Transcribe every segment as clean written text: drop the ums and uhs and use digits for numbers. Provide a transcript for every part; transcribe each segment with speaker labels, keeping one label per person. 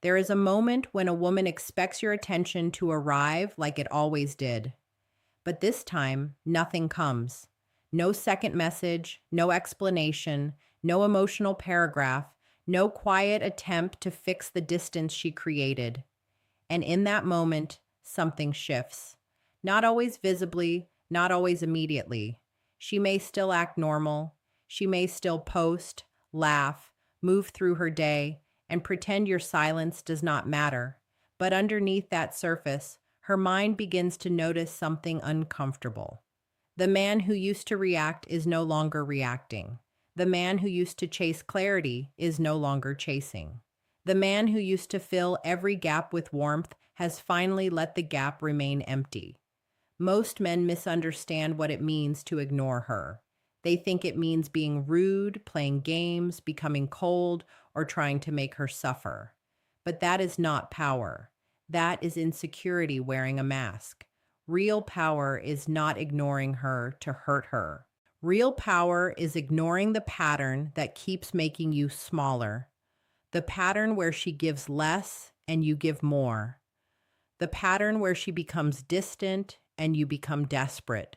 Speaker 1: There is a moment when a woman expects your attention to arrive like it always did. But this time, nothing comes. No second message, no explanation, no emotional paragraph, no quiet attempt to fix the distance she created. And in that moment, something shifts. Not always visibly, not always immediately. She may still act normal. She may still post, laugh, move through her day, and pretend your silence does not matter. But underneath that surface, her mind begins to notice something uncomfortable. The man who used to react is no longer reacting. The man who used to chase clarity is no longer chasing. The man who used to fill every gap with warmth has finally let the gap remain empty. Most men misunderstand what it means to ignore her. They think it means being rude, playing games, becoming cold, or trying to make her suffer. But that is not power. That is insecurity wearing a mask. Real power is not ignoring her to hurt her. Real power is ignoring the pattern that keeps making you smaller. The pattern where she gives less and you give more. The pattern where she becomes distant and you become desperate.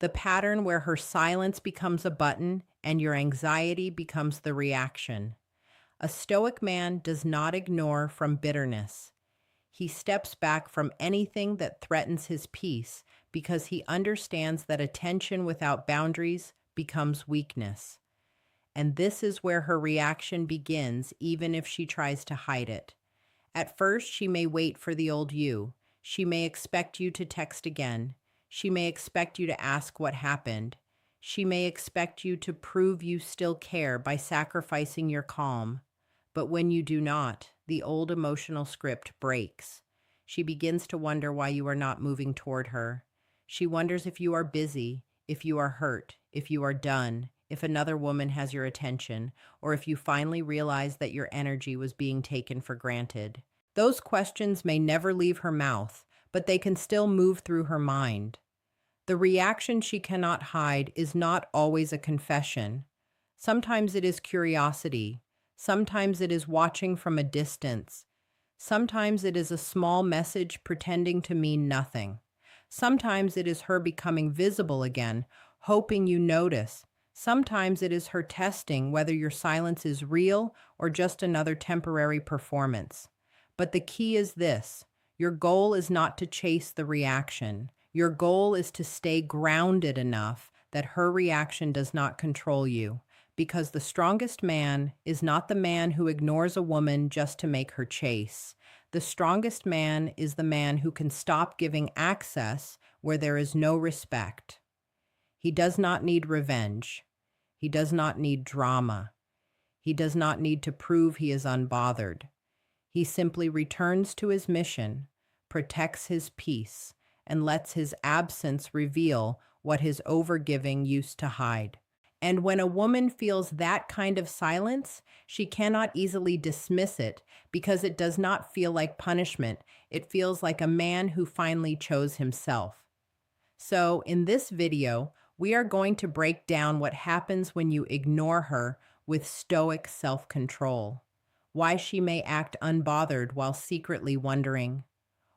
Speaker 1: The pattern where her silence becomes a button and your anxiety becomes the reaction. A stoic man does not ignore from bitterness. He steps back from anything that threatens his peace because he understands that attention without boundaries becomes weakness. And this is where her reaction begins, even if she tries to hide it. At first, she may wait for the old you. She may expect you to text again. She may expect you to ask what happened. She may expect you to prove you still care by sacrificing your calm. But when you do not, the old emotional script breaks. She begins to wonder why you are not moving toward her. She wonders if you are busy, if you are hurt, if you are done, if another woman has your attention, or if you finally realize that your energy was being taken for granted. Those questions may never leave her mouth, but they can still move through her mind. The reaction she cannot hide is not always a confession. Sometimes it is curiosity. Sometimes it is watching from a distance. Sometimes it is a small message pretending to mean nothing. Sometimes it is her becoming visible again, hoping you notice. Sometimes it is her testing whether your silence is real or just another temporary performance. But the key is this: your goal is not to chase the reaction. Your goal is to stay grounded enough that her reaction does not control you. Because the strongest man is not the man who ignores a woman just to make her chase. The strongest man is the man who can stop giving access where there is no respect. He does not need revenge. He does not need drama. He does not need to prove he is unbothered. He simply returns to his mission, protects his peace, and lets his absence reveal what his overgiving used to hide. And when a woman feels that kind of silence, she cannot easily dismiss it because it does not feel like punishment. It feels like a man who finally chose himself. So, in this video, we are going to break down what happens when you ignore her with stoic self-control. Why she may act unbothered while secretly wondering.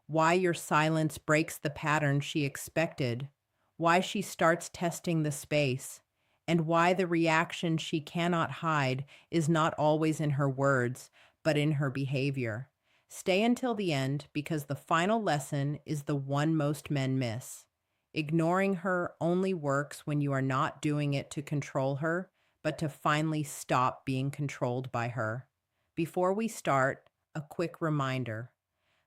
Speaker 1: Why your silence breaks the pattern she expected. Why she starts testing the space. And why the reaction she cannot hide is not always in her words, but in her behavior. Stay until the end because the final lesson is the one most men miss. Ignoring her only works when you are not doing it to control her, but to finally stop being controlled by her. Before we start, a quick reminder.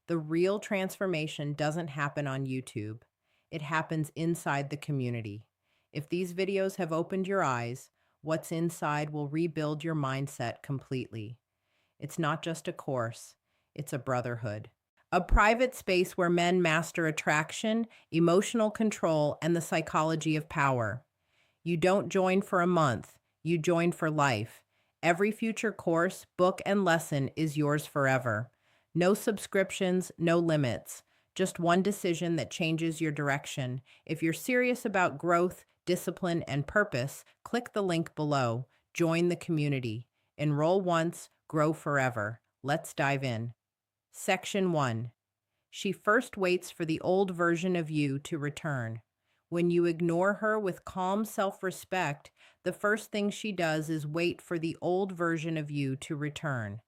Speaker 1: The real transformation doesn't happen on YouTube. It happens inside the community. If these videos have opened your eyes, what's inside will rebuild your mindset completely. It's not just a course, it's a brotherhood. A private space where men master attraction, emotional control, and the psychology of power. You don't join for a month, you join for life. Every future course, book, and lesson is yours forever. No subscriptions, no limits. Just one decision that changes your direction. If you're serious about growth, discipline, and purpose, click the link below. Join the community. Enroll once, grow forever. Let's dive in. Section 1. She first waits for the old version of you to return. When you ignore her with calm self respect, the first thing she does is wait for the old version of you to return.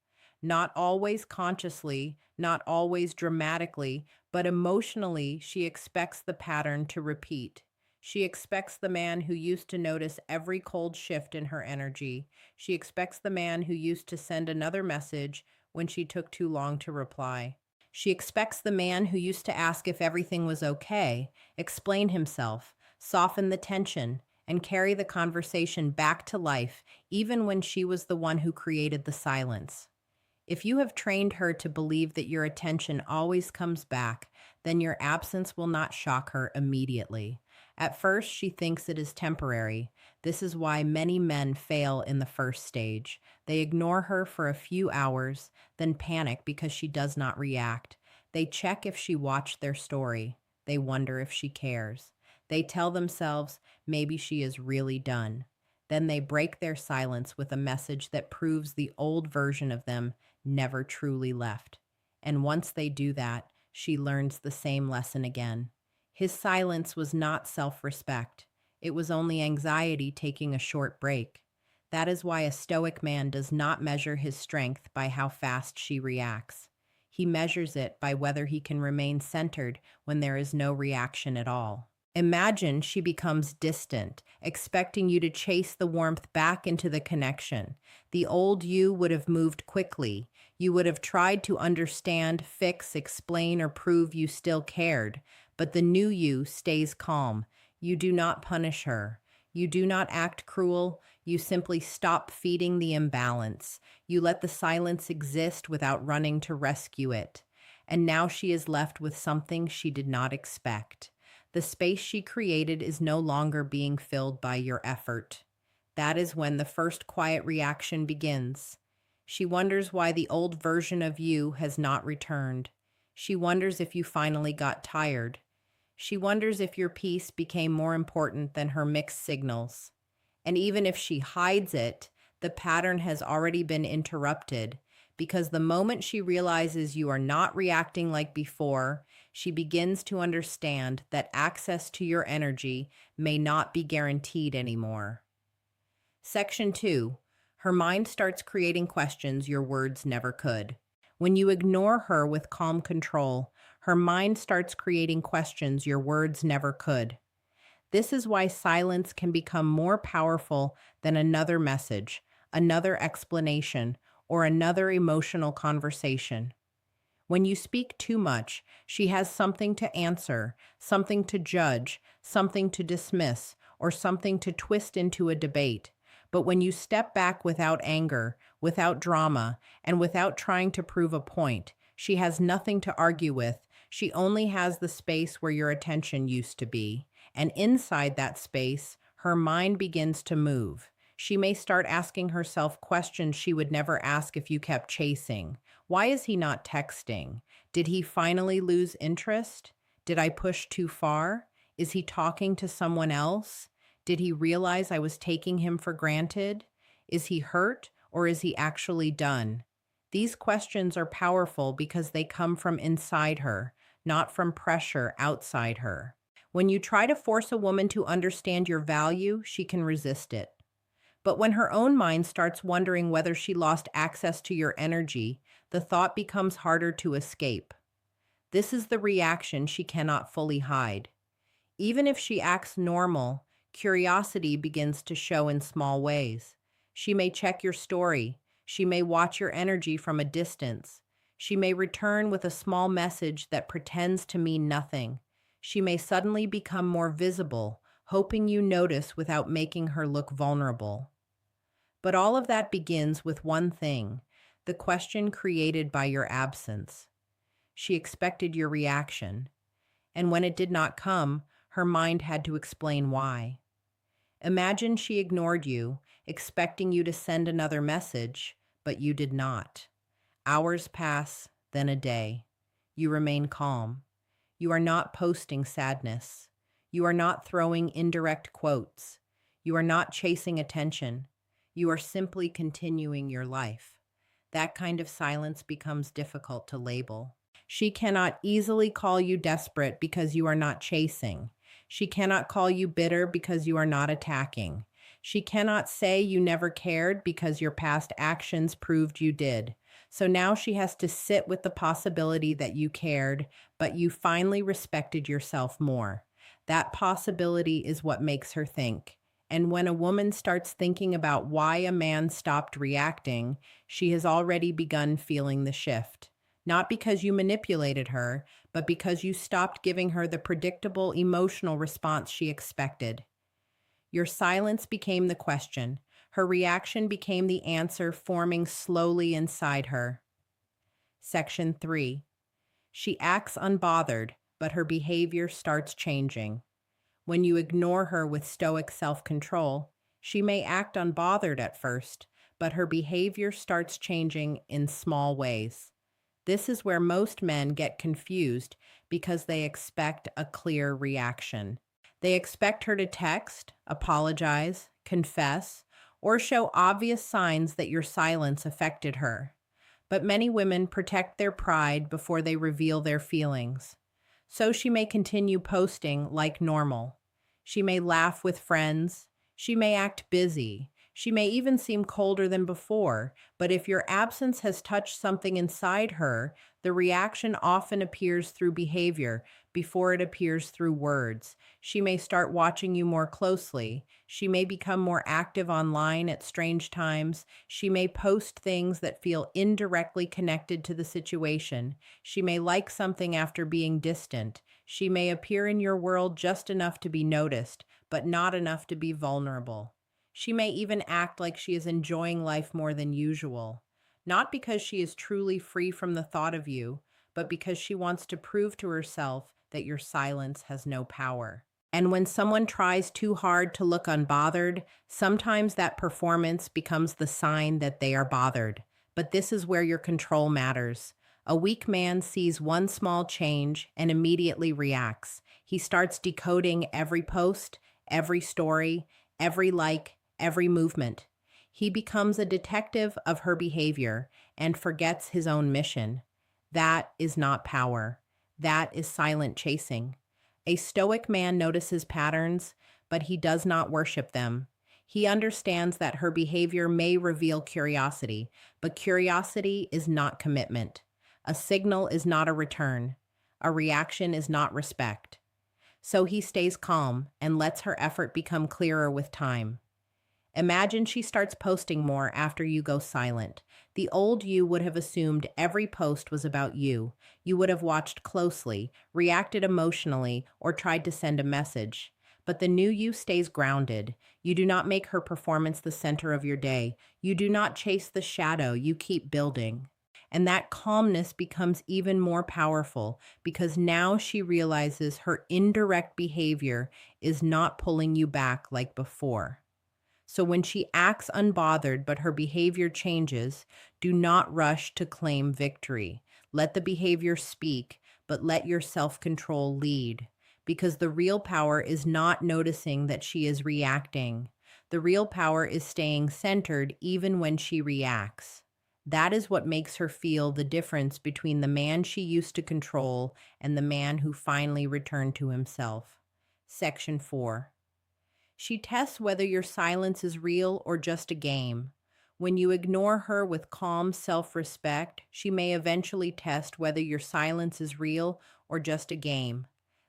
Speaker 1: Not always consciously, not always dramatically, but emotionally, she expects the pattern to repeat. She expects the man who used to notice every cold shift in her energy. She expects the man who used to send another message when she took too long to reply. She expects the man who used to ask if everything was okay, explain himself, soften the tension, and carry the conversation back to life, even when she was the one who created the silence. If you have trained her to believe that your attention always comes back, then your absence will not shock her immediately. At first, she thinks it is temporary. This is why many men fail in the first stage. They ignore her for a few hours, then panic because she does not react. They check if she watched their story. They wonder if she cares. They tell themselves maybe she is really done. Then they break their silence with a message that proves the old version of them never truly left. And once they do that, she learns the same lesson again. His silence was not self-respect. It was only anxiety taking a short break. That is why a Stoic man does not measure his strength by how fast she reacts. He measures it by whether he can remain centered when there is no reaction at all. Imagine she becomes distant, expecting you to chase the warmth back into the connection. The old you would have moved quickly. You would have tried to understand, fix, explain, or prove you still cared. But the new you stays calm. You do not punish her. You do not act cruel. You simply stop feeding the imbalance. You let the silence exist without running to rescue it. And now she is left with something she did not expect. The space she created is no longer being filled by your effort. That is when the first quiet reaction begins. She wonders why the old version of you has not returned. She wonders if you finally got tired. She wonders if your peace became more important than her mixed signals. And even if she hides it, the pattern has already been interrupted, because the moment she realizes you are not reacting like before, she begins to understand that access to your energy may not be guaranteed anymore. Section 2. Her mind starts creating questions your words never could. When you ignore her with calm control, her mind starts creating questions your words never could. This is why silence can become more powerful than another message, another explanation, or another emotional conversation. When you speak too much, she has something to answer, something to judge, something to dismiss, or something to twist into a debate. But when you step back without anger, without drama, and without trying to prove a point, she has nothing to argue with. She only has the space where your attention used to be. And inside that space, her mind begins to move. She may start asking herself questions she would never ask if you kept chasing. Why is he not texting? Did he finally lose interest? Did I push too far? Is he talking to someone else? Did he realize I was taking him for granted? Is he hurt or is he actually done? These questions are powerful because they come from inside her, not from pressure outside her. When you try to force a woman to understand your value, she can resist it. But when her own mind starts wondering whether she lost access to your energy, the thought becomes harder to escape. This is the reaction she cannot fully hide. Even if she acts normal, curiosity begins to show in small ways. She may check your story. She may watch your energy from a distance. She may return with a small message that pretends to mean nothing. She may suddenly become more visible, hoping you notice without making her look vulnerable. But all of that begins with one thing, the question created by your absence. She expected your reaction, and when it did not come, her mind had to explain why. Imagine she ignored you, expecting you to send another message, but you did not. Hours pass, then a day. You remain calm. You are not posting sadness. You are not throwing indirect quotes. You are not chasing attention. You are simply continuing your life. That kind of silence becomes difficult to label. She cannot easily call you desperate because you are not chasing. She cannot call you bitter because you are not attacking. She cannot say you never cared because your past actions proved you did. So now she has to sit with the possibility that you cared, but you finally respected yourself more. That possibility is what makes her think. And when a woman starts thinking about why a man stopped reacting, she has already begun feeling the shift. Not because you manipulated her, but because you stopped giving her the predictable emotional response she expected. Your silence became the question. Her reaction became the answer forming slowly inside her. Section 3. She acts unbothered, but her behavior starts changing. When you ignore her with stoic self control, she may act unbothered at first, but her behavior starts changing in small ways. This is where most men get confused because they expect a clear reaction. They expect her to text, apologize, confess, or show obvious signs that your silence affected her. But many women protect their pride before they reveal their feelings. So she may continue posting like normal. She may laugh with friends. She may act busy. She may even seem colder than before, but if your absence has touched something inside her, the reaction often appears through behavior before it appears through words. She may start watching you more closely. She may become more active online at strange times. She may post things that feel indirectly connected to the situation. She may like something after being distant. She may appear in your world just enough to be noticed, but not enough to be vulnerable. She may even act like she is enjoying life more than usual, not because she is truly free from the thought of you, but because she wants to prove to herself that your silence has no power. And when someone tries too hard to look unbothered, sometimes that performance becomes the sign that they are bothered. But this is where your control matters. A weak man sees one small change and immediately reacts. He starts decoding every post, every story, every like, every movement. He becomes a detective of her behavior and forgets his own mission. That is not power. That is silent chasing. A stoic man notices patterns, but he does not worship them. He understands that her behavior may reveal curiosity, but curiosity is not commitment. A signal is not a return. A reaction is not respect. So he stays calm and lets her effort become clearer with time. Imagine she starts posting more after you go silent. The old you would have assumed every post was about you. You would have watched closely, reacted emotionally, or tried to send a message. But the new you stays grounded. You do not make her performance the center of your day. You do not chase the shadow, you keep building. And that calmness becomes even more powerful because now she realizes her indirect behavior is not pulling you back like before. So when she acts unbothered but her behavior changes, do not rush to claim victory. Let the behavior speak, but let your self control lead. Because the real power is not noticing that she is reacting. The real power is staying centered even when she reacts. That is what makes her feel the difference between the man she used to control and the man who finally returned to himself. Section 4. She tests whether your silence is real or just a game. When you ignore her with calm self respect, she may eventually test whether your silence is real or just a game.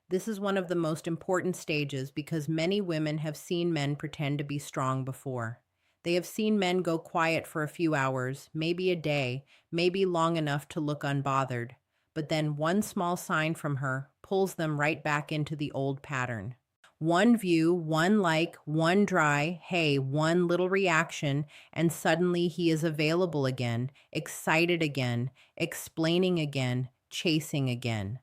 Speaker 1: This is one of the most important stages because many women have seen men pretend to be strong before. They have seen men go quiet for a few hours, maybe a day, maybe long enough to look unbothered. But then one small sign from her pulls them right back into the old pattern. One view, one like, one dry, hey, one little reaction, and suddenly he is available again, excited again, explaining again, chasing again.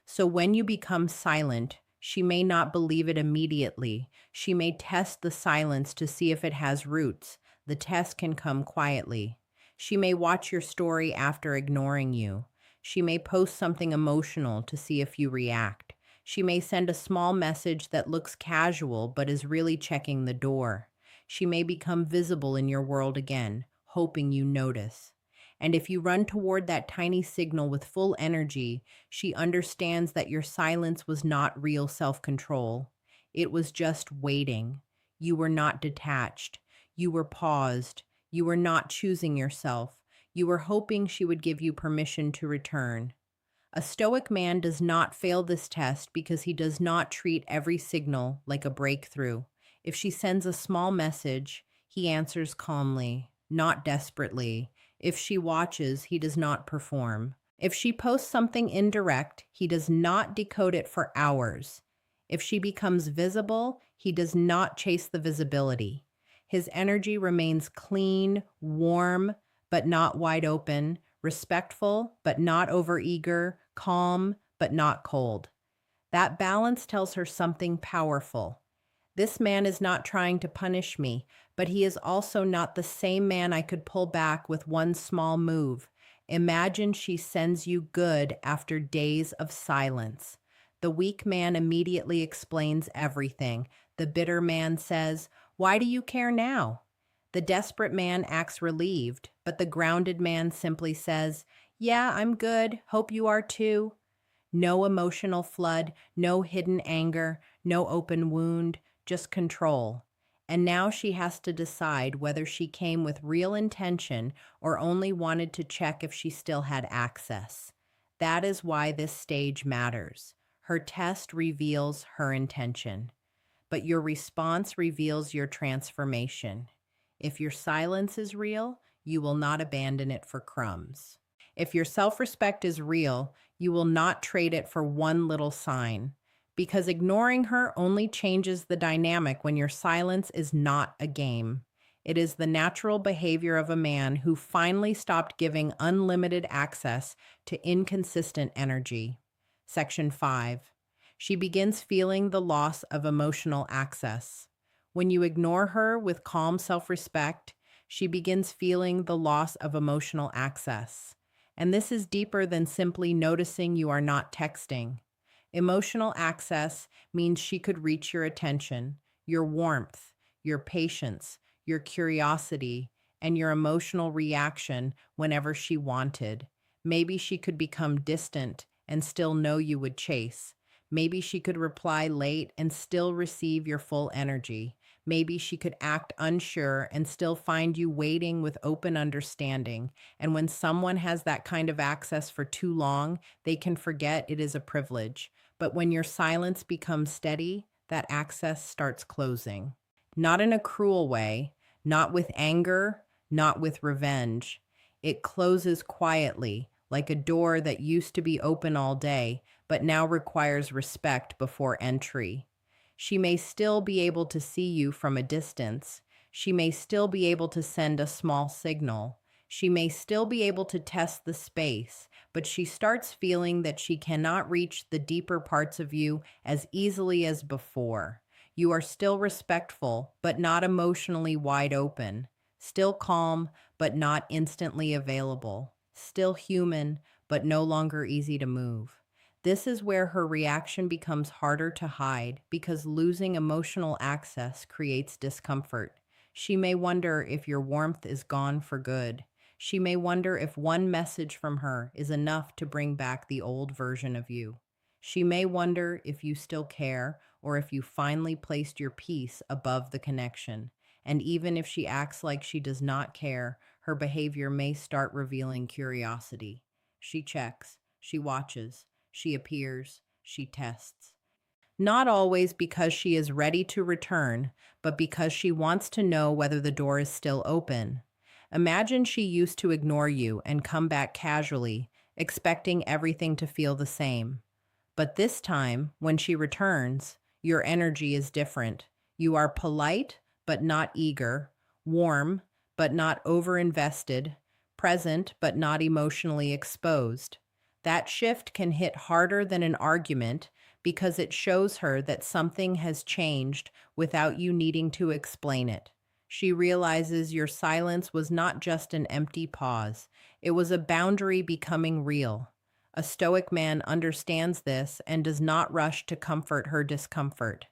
Speaker 1: So when you become silent, she may not believe it immediately. She may test the silence to see if it has roots. The test can come quietly. She may watch your story after ignoring you. She may post something emotional to see if you react. She may send a small message that looks casual but is really checking the door. She may become visible in your world again, hoping you notice. And if you run toward that tiny signal with full energy, she understands that your silence was not real self control. It was just waiting. You were not detached. You were paused. You were not choosing yourself. You were hoping she would give you permission to return. A Stoic man does not fail this test because he does not treat every signal like a breakthrough. If she sends a small message, he answers calmly, not desperately. If she watches, he does not perform. If she posts something indirect, he does not decode it for hours. If she becomes visible, he does not chase the visibility. His energy remains clean, warm, but not wide open, respectful, but not overeager, calm, but not cold. That balance tells her something powerful. This man is not trying to punish me, but he is also not the same man I could pull back with one small move. Imagine she sends you good after days of silence. The weak man immediately explains everything. The bitter man says, "Why do you care now?" The desperate man acts relieved, but the grounded man simply says, "Yeah, I'm good. Hope you are too." No emotional flood, no hidden anger, no open wound, just control. And now she has to decide whether she came with real intention or only wanted to check if she still had access. That is why this stage matters. Her test reveals her intention, but your response reveals your transformation. If your silence is real, you will not abandon it for crumbs. If your self respect is real, you will not trade it for one little sign. Because ignoring her only changes the dynamic when your silence is not a game. It is the natural behavior of a man who finally stopped giving unlimited access to inconsistent energy. Section 5. She begins feeling the loss of emotional access. When you ignore her with calm self respect, she begins feeling the loss of emotional access. And this is deeper than simply noticing you are not texting. Emotional access means she could reach your attention, your warmth, your patience, your curiosity, and your emotional reaction whenever she wanted. Maybe she could become distant and still know you would chase. Maybe she could reply late and still receive your full energy. Maybe she could act unsure and still find you waiting with open understanding. And when someone has that kind of access for too long, they can forget it is a privilege. But when your silence becomes steady, that access starts closing. Not in a cruel way, not with anger, not with revenge. It closes quietly, like a door that used to be open all day, but now requires respect before entry. She may still be able to see you from a distance. She may still be able to send a small signal. She may still be able to test the space, but she starts feeling that she cannot reach the deeper parts of you as easily as before. You are still respectful, but not emotionally wide open. Still calm, but not instantly available. Still human, but no longer easy to move. This is where her reaction becomes harder to hide because losing emotional access creates discomfort. She may wonder if your warmth is gone for good. She may wonder if one message from her is enough to bring back the old version of you. She may wonder if you still care or if you finally placed your peace above the connection. And even if she acts like she does not care, her behavior may start revealing curiosity. She checks, she watches, she appears, she tests. Not always because she is ready to return, but because she wants to know whether the door is still open. Imagine she used to ignore you and come back casually, expecting everything to feel the same. But this time, when she returns, your energy is different. You are polite, but not eager, warm, but not overinvested, present, but not emotionally exposed. That shift can hit harder than an argument because it shows her that something has changed without you needing to explain it. She realizes your silence was not just an empty pause, it was a boundary becoming real. A Stoic man understands this and does not rush to comfort her discomfort.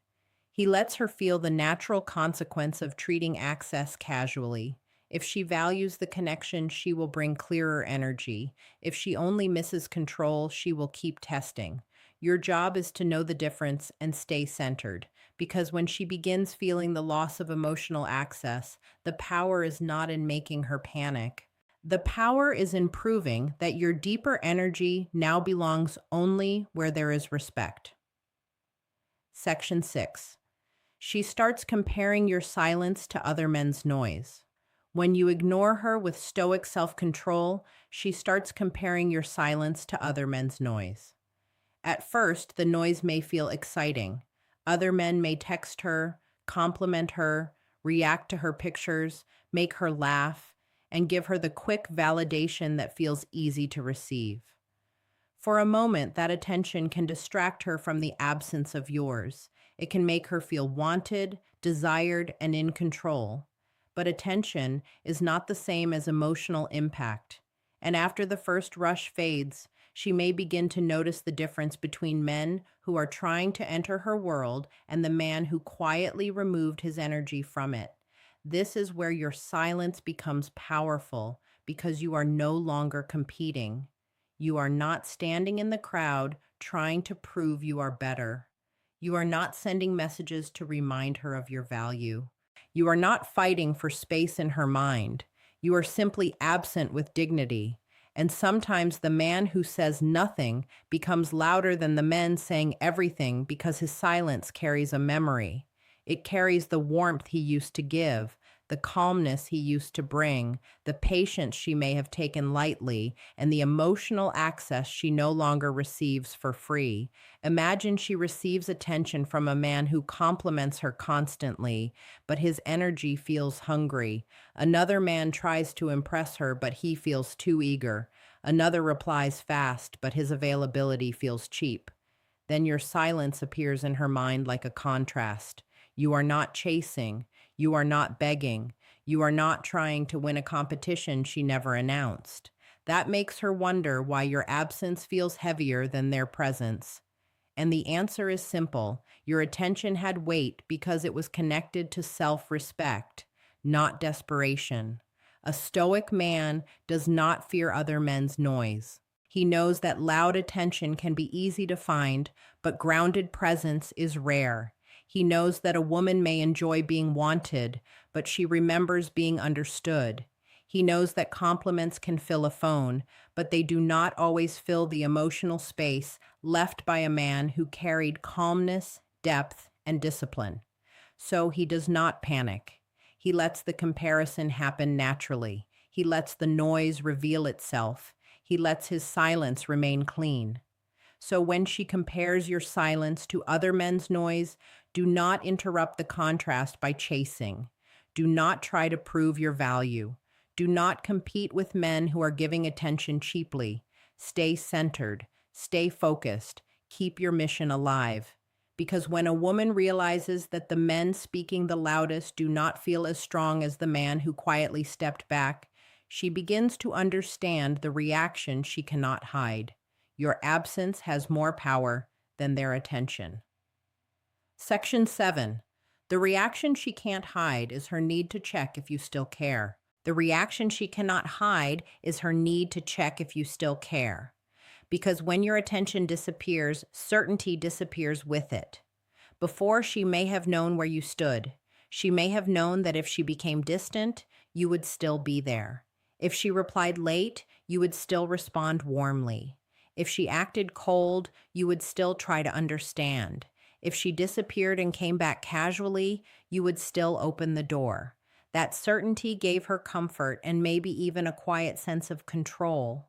Speaker 1: He lets her feel the natural consequence of treating access casually. If she values the connection, she will bring clearer energy. If she only misses control, she will keep testing. Your job is to know the difference and stay centered, because when she begins feeling the loss of emotional access, the power is not in making her panic. The power is in proving that your deeper energy now belongs only where there is respect. Section 6. She starts comparing your silence to other men's noise. When you ignore her with stoic self control, she starts comparing your silence to other men's noise. At first, the noise may feel exciting. Other men may text her, compliment her, react to her pictures, make her laugh, and give her the quick validation that feels easy to receive. For a moment, that attention can distract her from the absence of yours. It can make her feel wanted, desired, and in control. But attention is not the same as emotional impact. And after the first rush fades, she may begin to notice the difference between men who are trying to enter her world and the man who quietly removed his energy from it. This is where your silence becomes powerful because you are no longer competing. You are not standing in the crowd trying to prove you are better. You are not sending messages to remind her of your value. You are not fighting for space in her mind. You are simply absent with dignity. And sometimes the man who says nothing becomes louder than the men saying everything because his silence carries a memory. It carries the warmth he used to give, the calmness he used to bring, the patience she may have taken lightly, and the emotional access she no longer receives for free. Imagine she receives attention from a man who compliments her constantly, but his energy feels hungry. Another man tries to impress her, but he feels too eager. Another replies fast, but his availability feels cheap. Then your silence appears in her mind like a contrast. You are not chasing. You are not begging. You are not trying to win a competition she never announced. That makes her wonder why your absence feels heavier than their presence. And the answer is simple. Your attention had weight because it was connected to self-respect, not desperation. A stoic man does not fear other men's noise. He knows that loud attention can be easy to find, but grounded presence is rare. He knows that a woman may enjoy being wanted, but she remembers being understood. He knows that compliments can fill a phone, but they do not always fill the emotional space left by a man who carried calmness, depth, and discipline. So he does not panic. He lets the comparison happen naturally. He lets the noise reveal itself. He lets his silence remain clean. So when she compares your silence to other men's noise, do not interrupt the contrast by chasing. Do not try to prove your value. Do not compete with men who are giving attention cheaply. Stay centered. Stay focused. Keep your mission alive. Because when a woman realizes that the men speaking the loudest do not feel as strong as the man who quietly stepped back, she begins to understand the reaction she cannot hide. Your absence has more power than their attention. Section 7. The reaction she can't hide is her need to check if you still care. The reaction she cannot hide is her need to check if you still care. Because when your attention disappears, certainty disappears with it. Before, she may have known where you stood. She may have known that if she became distant, you would still be there. If she replied late, you would still respond warmly. If she acted cold, you would still try to understand. If she disappeared and came back casually, you would still open the door. That certainty gave her comfort and maybe even a quiet sense of control.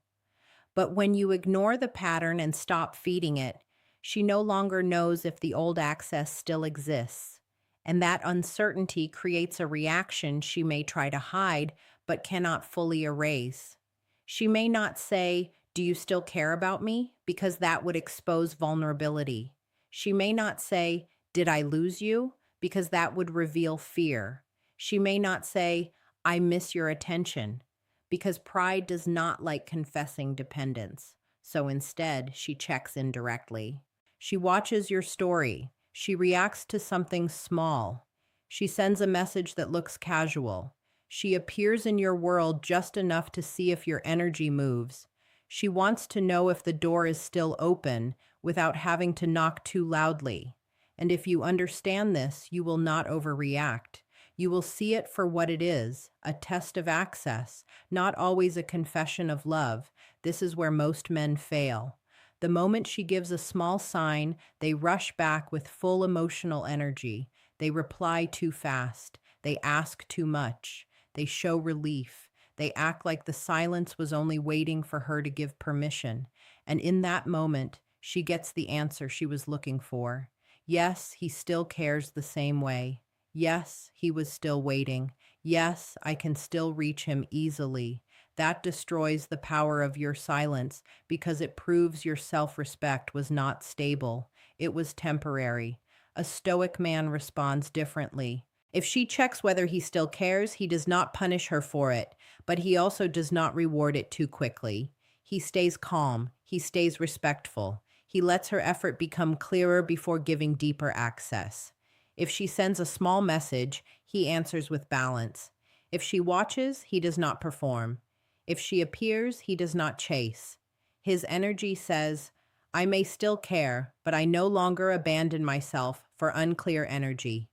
Speaker 1: But when you ignore the pattern and stop feeding it, she no longer knows if the old access still exists. And that uncertainty creates a reaction she may try to hide but cannot fully erase. She may not say, "Do you still care about me?" because that would expose vulnerability. She may not say, "Did I lose you?" because that would reveal fear. She may not say, "I miss your attention," because pride does not like confessing dependence. So instead, she checks in directly. She watches your story. She reacts to something small. She sends a message that looks casual. She appears in your world just enough to see if your energy moves. She wants to know if the door is still open without having to knock too loudly. And if you understand this, you will not overreact. You will see it for what it is, a test of access, not always a confession of love. This is where most men fail. The moment she gives a small sign, they rush back with full emotional energy. They reply too fast. They ask too much. They show relief. They act like the silence was only waiting for her to give permission. And in that moment, she gets the answer she was looking for. Yes, he still cares the same way. Yes, he was still waiting. Yes, I can still reach him easily. That destroys the power of your silence because it proves your self-respect was not stable. It was temporary. A stoic man responds differently. If she checks whether he still cares, he does not punish her for it, but he also does not reward it too quickly. He stays calm. He stays respectful. He lets her effort become clearer before giving deeper access. If she sends a small message, he answers with balance. If she watches, he does not perform. If she appears, he does not chase. His energy says, I may still care, but I no longer abandon myself for unclear energy.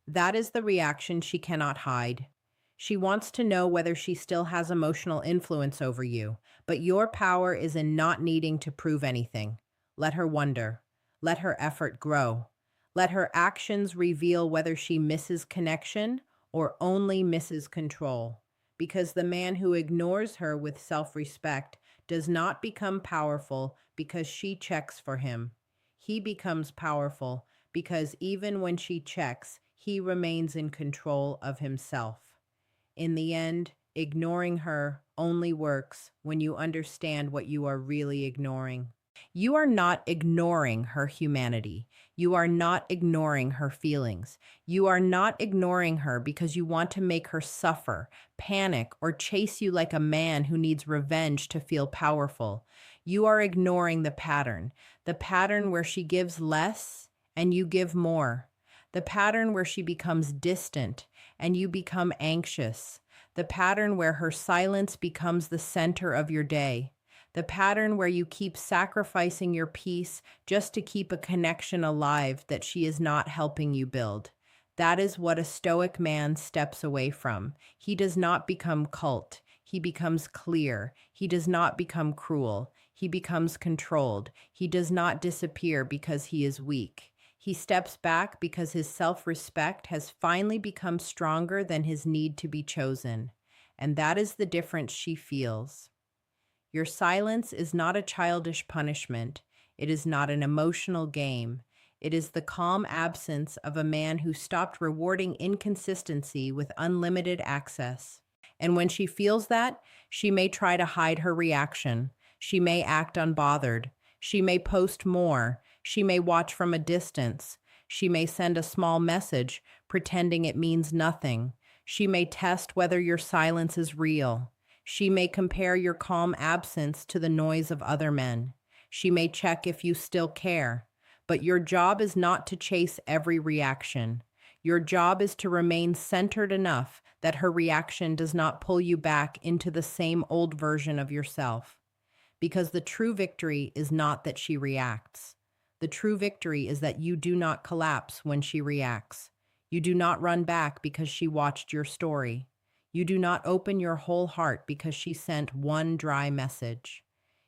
Speaker 1: That is the reaction she cannot hide. She wants to know whether she still has emotional influence over you, but your power is in not needing to prove anything. Let her wonder. Let her effort grow. Let her actions reveal whether she misses connection or only misses control. Because the man who ignores her with self-respect does not become powerful because she checks for him. He becomes powerful because even when she checks, he remains in control of himself. In the end, ignoring her only works when you understand what you are really ignoring. You are not ignoring her humanity. You are not ignoring her feelings. You are not ignoring her because you want to make her suffer, panic, or chase you like a man who needs revenge to feel powerful. You are ignoring the pattern where she gives less and you give more, the pattern where she becomes distant and you become anxious, the pattern where her silence becomes the center of your day, the pattern where you keep sacrificing your peace just to keep a connection alive that she is not helping you build. That is what a stoic man steps away from. He does not become cult. He becomes clear. He does not become cruel. He becomes controlled. He does not disappear because he is weak. He steps back because his self-respect has finally become stronger than his need to be chosen. And that is the difference she feels. Your silence is not a childish punishment. It is not an emotional game. It is the calm absence of a man who stopped rewarding inconsistency with unlimited access. And when she feels that, she may try to hide her reaction. She may act unbothered. She may post more. She may watch from a distance. She may send a small message, pretending it means nothing. She may test whether your silence is real. She may compare your calm absence to the noise of other men. She may check if you still care. But your job is not to chase every reaction. Your job is to remain centered enough that her reaction does not pull you back into the same old version of yourself. Because the true victory is not that she reacts. The true victory is that you do not collapse when she reacts. You do not run back because she watched your story. You do not open your whole heart because she sent one dry message.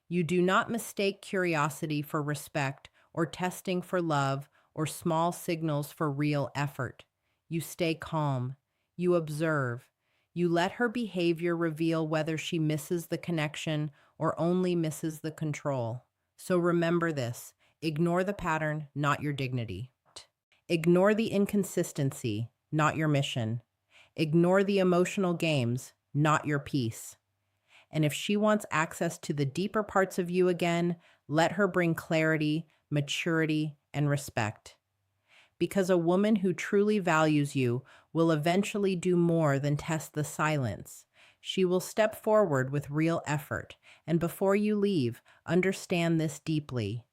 Speaker 1: You do not mistake curiosity for respect or testing for love or small signals for real effort. You stay calm. You observe. You let her behavior reveal whether she misses the connection or only misses the control. So remember this. Ignore the pattern, not your dignity. Ignore the inconsistency, not your mission. Ignore the emotional games, not your peace. And if she wants access to the deeper parts of you again, let her bring clarity, maturity, and respect. Because a woman who truly values you will eventually do more than test the silence. She will step forward with real effort. And before you leave, understand this deeply.